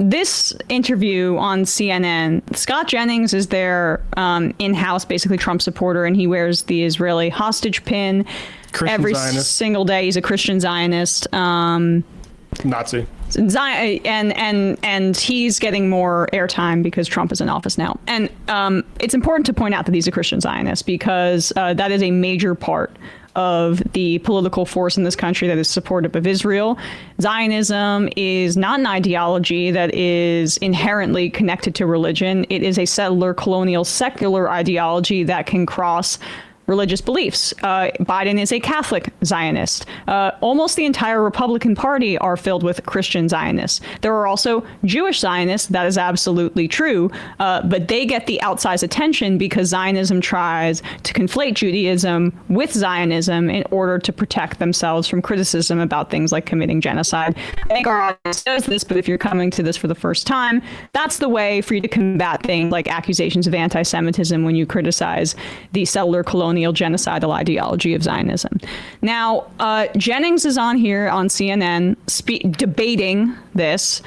this interview on CNN, Scott Jennings is their in-house, basically Trump supporter, and he wears the Israeli hostage pin every single day. He's a Christian Zionist. Nazi. And he's getting more airtime because Trump is in office now. And it's important to point out that he's a Christian Zionist because that is a major part of the political force in this country that is supportive of Israel. Zionism is not an ideology that is inherently connected to religion. It is a settler, colonial, secular ideology that can cross religious beliefs. Biden is a Catholic Zionist. Almost the entire Republican Party are filled with Christian Zionists. There are also Jewish Zionists. That is absolutely true. But they get the outsized attention because Zionism tries to conflate Judaism with Zionism in order to protect themselves from criticism about things like committing genocide. I think our audience knows this, but if you're coming to this for the first time, that's the way for you to combat things like accusations of anti-Semitism when you criticize the settler colonial genocidal ideology of Zionism. Now, Jennings is on here on CNN debating this,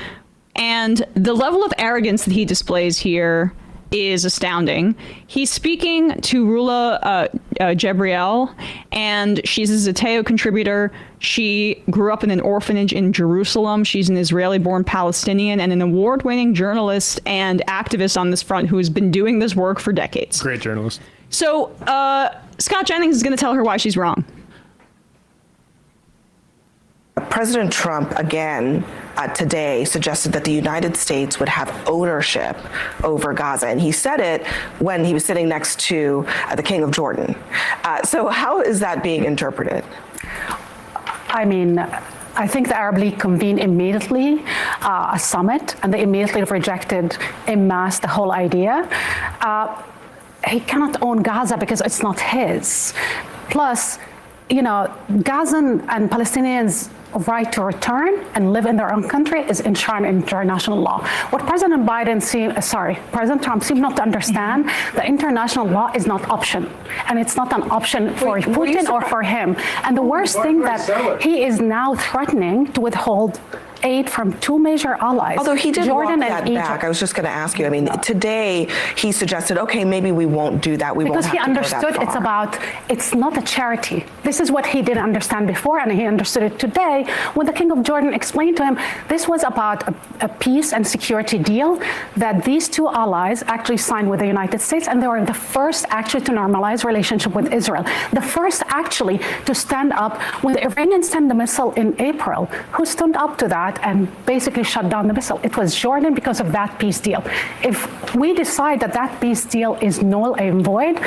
and the level of arrogance that he displays here is astounding. He's speaking to Rula Jebriel, and she's a Zateo contributor. She grew up in an orphanage in Jerusalem. She's an Israeli-born Palestinian and an award-winning journalist and activist on this front who has been doing this work for decades. Great journalist. So Scott Jennings is going to tell her why she's wrong. President Trump, again, today suggested that the United States would have ownership over Gaza. And he said it when he was sitting next to the King of Jordan. So how is that being interpreted? I mean, I think the Arab League convened immediately a summit, and they immediately rejected en masse the whole idea. He cannot own Gaza because it's not his. Plus, you know, Gazan and Palestinians' right to return and live in their own country is enshrined in international law. What President President Trump seemed not to understand, the international law is not option. And it's not an option for Putin or for him. And the worst thing that he is now threatening to withhold aid from two major allies. Although he did Jordan walk that and Egypt. back. I was just going to ask you. I mean, today he suggested, okay, maybe we won't do that. We because won't have he to go that understood far. it's not a charity. This is what he didn't understand before, and he understood it today when the King of Jordan explained to him this was about a peace and security deal that these two allies actually signed with the United States, and they were the first actually to normalize relationship with Israel. The first actually to stand up when the Iranians sent the missile in April. Who stood up to that and basically shut down the missile? It was Jordan because of that peace deal. If we decide that that peace deal is null and void,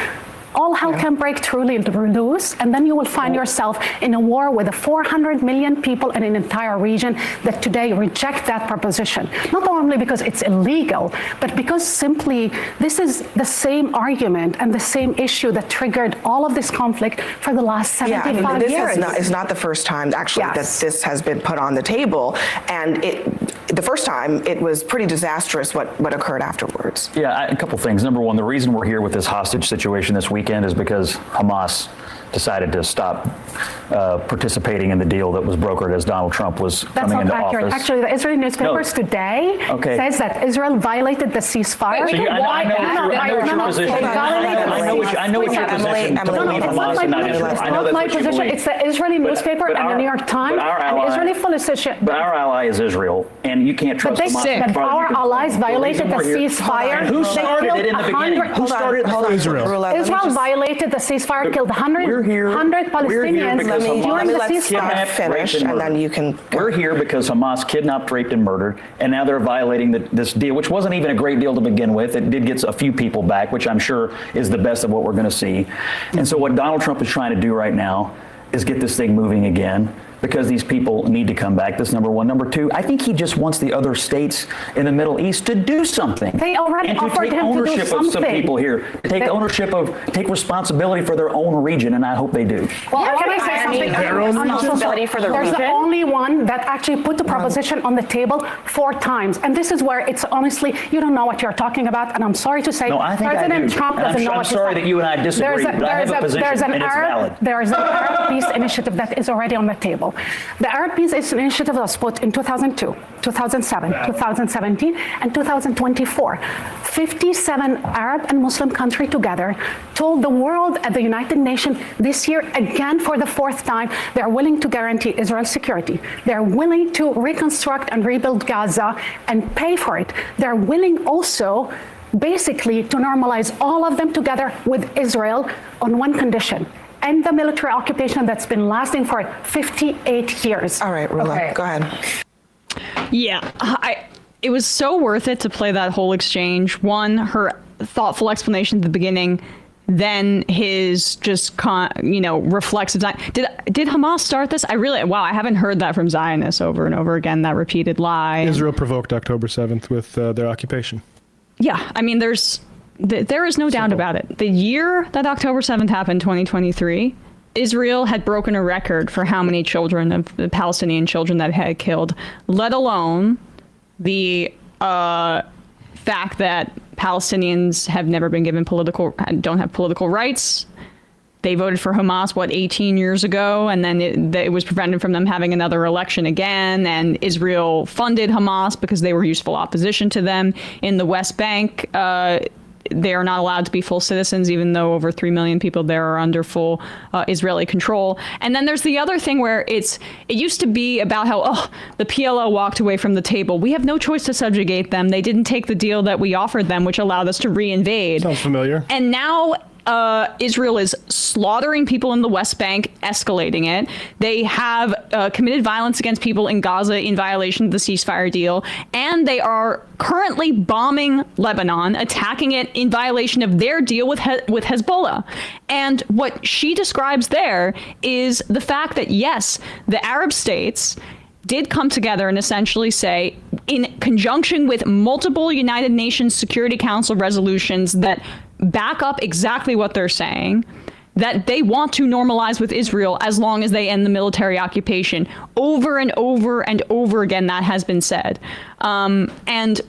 all hell can break truly loose, and then you will find yourself in a war with 400 million people in an entire region that today reject that proposition. Not only because it's illegal, but because simply this is the same argument and the same issue that triggered all of this conflict for the last 75 years. This is not the first time, actually, that this has been put on the table. And the first time, it was pretty disastrous what occurred afterwards. Yeah, a couple things. Number one, the reason we're here with this hostage situation this weekend is because Hamas decided to stop participating in the deal that was brokered as Donald Trump was coming into office. Actually, the Israeli newspapers today says that Israel violated the ceasefire. I know what your position. Don't leave Hamas and not Israel. I know that's my position. It's the Israeli newspaper and the New York Times and Israeli politicians. But our ally is Israel, and you can't trust Hamas. But our allies violated the ceasefire. And who started it in the beginning? Who started it? Israel. Israel violated the ceasefire, killed 100 Palestinians during the ceasefire. Finish, and then you can. We're here because Hamas kidnapped, raped, and murdered, and now they're violating this deal, which wasn't even a great deal to begin with. It did get a few people back, which I'm sure is the best of what we're going to see. And so what Donald Trump is trying to do right now is get this thing moving again, because these people need to come back. That's number one. Number two, I think he just wants the other states in the Middle East to do something. They already and to offered take him to do ownership of some people here, to take ownership of, take responsibility for their own region, and I hope they do. Well, can I say something? Responsibility for the There's region? the only one that actually put the proposition on the table 4 times, and this is where it's honestly, you don't know what you're talking about, and I'm sorry to say, No, I think President I do. Trump doesn't know I'm what he's sorry talking. that you and I disagree, but I have a position, and it's valid. There is an Arab peace initiative that is already on the table. example. The Arab Peace Initiative was put in 2002, 2007, 2017, and 2024. 57 Arab and Muslim countries together told the world at the United Nations this year, again for the fourth time, they're willing to guarantee Israel's security. They're willing to reconstruct and rebuild Gaza and pay for it. They're willing also basically to normalize all of them together with Israel on one condition: end the military occupation that's been lasting for 58 years. All right, Rula, Okay. go ahead. Yeah, it was so worth it to play that whole exchange. One, her thoughtful explanation at the beginning, then his just reflexive. Did Hamas start this? I haven't heard that from Zionists over and over again. That repeated lie. Israel provoked October 7th with their occupation. Yeah, I mean, there is no doubt about it. The year that October 7th happened, 2023, Israel had broken a record for how many children, of the Palestinian children, that it had killed, let alone the fact that Palestinians have never been given don't have political rights. They voted for Hamas, 18 years ago, and then it was prevented from them having another election again. And Israel funded Hamas because they were useful opposition to them. In the West Bank, they are not allowed to be full citizens, even though over 3 million people there are under full Israeli control. And then there's the other thing where it used to be about how, the PLO walked away from the table. We have no choice to subjugate them. They didn't take the deal that we offered them, which allowed us to reinvade. Sounds familiar. And now Israel is slaughtering people in the West Bank, escalating it. They have committed violence against people in Gaza in violation of the ceasefire deal, and they are currently bombing Lebanon, attacking it in violation of their deal with Hezbollah. And what she describes there is the fact that, yes, the Arab states did come together and essentially say, in conjunction with multiple United Nations Security Council resolutions that back up exactly what they're saying, that they want to normalize with Israel as long as they end the military occupation. Over and over and over again, that has been said. And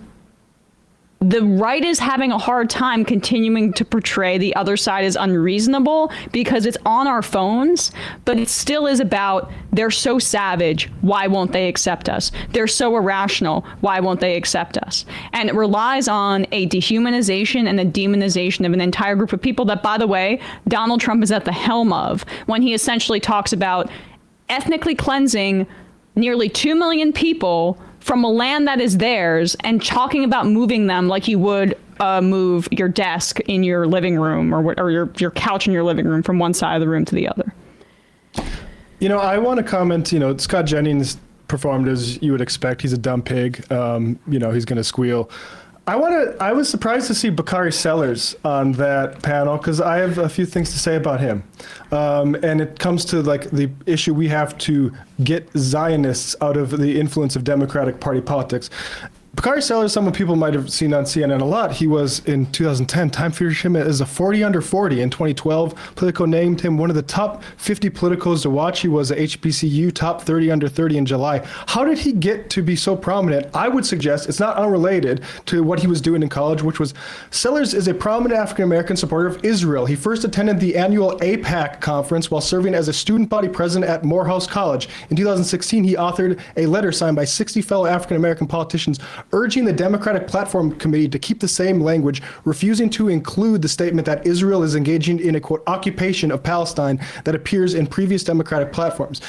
the right is having a hard time continuing to portray the other side as unreasonable because it's on our phones, but it still is about, they're so savage, why won't they accept us? They're so irrational, why won't they accept us? And it relies on a dehumanization and a demonization of an entire group of people that, by the way, Donald Trump is at the helm of when he essentially talks about ethnically cleansing nearly 2 million people from a land that is theirs and talking about moving them like you would move your desk in your living room or your couch in your living room from one side of the room to the other. I want to comment, Scott Jennings performed as you would expect. He's a dumb pig. He's going to squeal. I was surprised to see Bakari Sellers on that panel because I have a few things to say about him. And it comes to the issue we have to get Zionists out of the influence of Democratic Party politics. Bakari Sellers, some people might have seen on CNN a lot. He was, in 2010, Time featured him as a 40 under 40. In 2012, Politico named him one of the top 50 politicos to watch. He was a HBCU top 30 under 30 in July. How did he get to be so prominent? I would suggest it's not unrelated to what he was doing in college, which was Sellers is a prominent African-American supporter of Israel. He first attended the annual AIPAC conference while serving as a student body president at Morehouse College. In 2016, he authored a letter signed by 60 fellow African-American politicians urging the Democratic Platform Committee to keep the same language, refusing to include the statement that Israel is engaging in a, quote, occupation of Palestine that appears in previous Democratic platforms.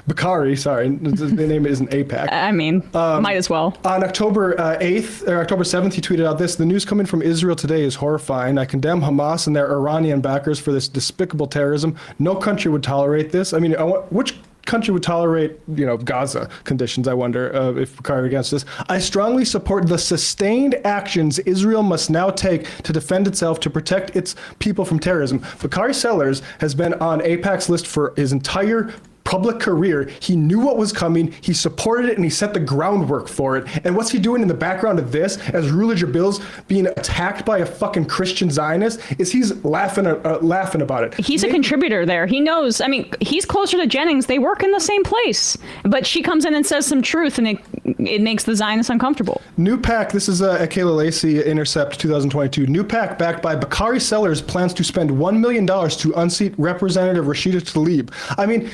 Bakari, sorry, the name isn't AIPAC. I mean, might as well. On October 8th, or October 7th, he tweeted out this: "The news coming from Israel today is horrifying. I condemn Hamas and their Iranian backers for this despicable terrorism. No country would tolerate this." I mean, which country would tolerate, Gaza conditions, I wonder, if Bakari against this. "I strongly support the sustained actions Israel must now take to defend itself, to protect its people from terrorism." Bakari Sellers has been on AIPAC's list for his entire public career. He knew what was coming. He supported it, and he set the groundwork for it. And what's he doing in the background of this, as Ruler Jabil's being attacked by a fucking Christian Zionist, is he's laughing about it. He's a contributor there. He knows. I mean, he's closer to Jennings. They work in the same place. But she comes in and says some truth, and it makes the Zionists uncomfortable. New PAC, this is a Kayla Lacey Intercept 2022. New PAC, backed by Bakari Sellers, plans to spend $1 million to unseat Representative Rashida Tlaib. I mean,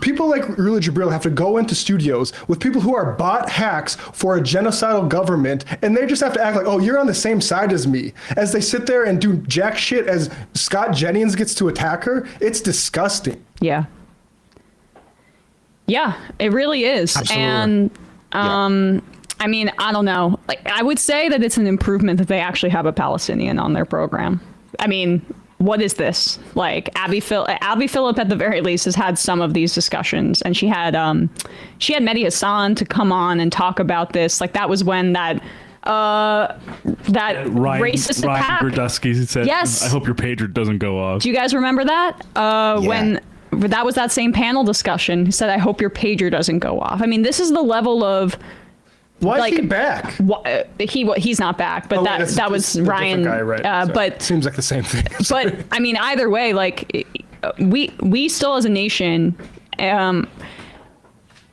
people like Rula Jibril have to go into studios with people who are bot hacks for a genocidal government, and they just have to act like, oh, you're on the same side as me. As they sit there and do jack shit as Scott Jennings gets to attack her, it's disgusting. Yeah. Yeah, it really is. Absolutely. And I mean, I don't know. Like, I would say that it's an improvement that they actually have a Palestinian on their program. I mean, what is this? Like, Abby Phillip at the very least has had some of these discussions, and she had Mehdi Hassan to come on and talk about this. Like, that was when that racist attack. Ryan Burdusky said, yes. I hope your pager doesn't go off. Do you guys remember that? When that was that same panel discussion, he said, I hope your pager doesn't go off. I mean, this is the level of... Why is he back? He's not back, but that was Ryan. Guy, right? But seems like the same thing. But I mean, either way, like we still as a nation are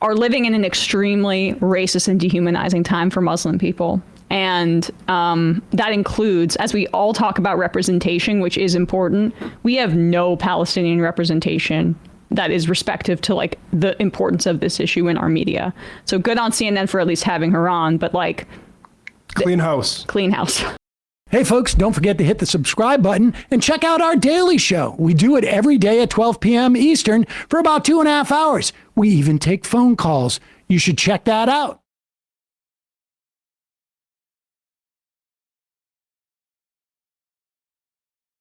living in an extremely racist and dehumanizing time for Muslim people, and that includes, as we all talk about representation, which is important. We have no Palestinian representation that is respective to like the importance of this issue in our media. So good on CNN for at least having her on, but like clean house. Hey folks, don't forget to hit the subscribe button and check out our daily show. We do it every day at 12 p.m. Eastern for about 2.5 hours. We even take phone calls. You should check that out.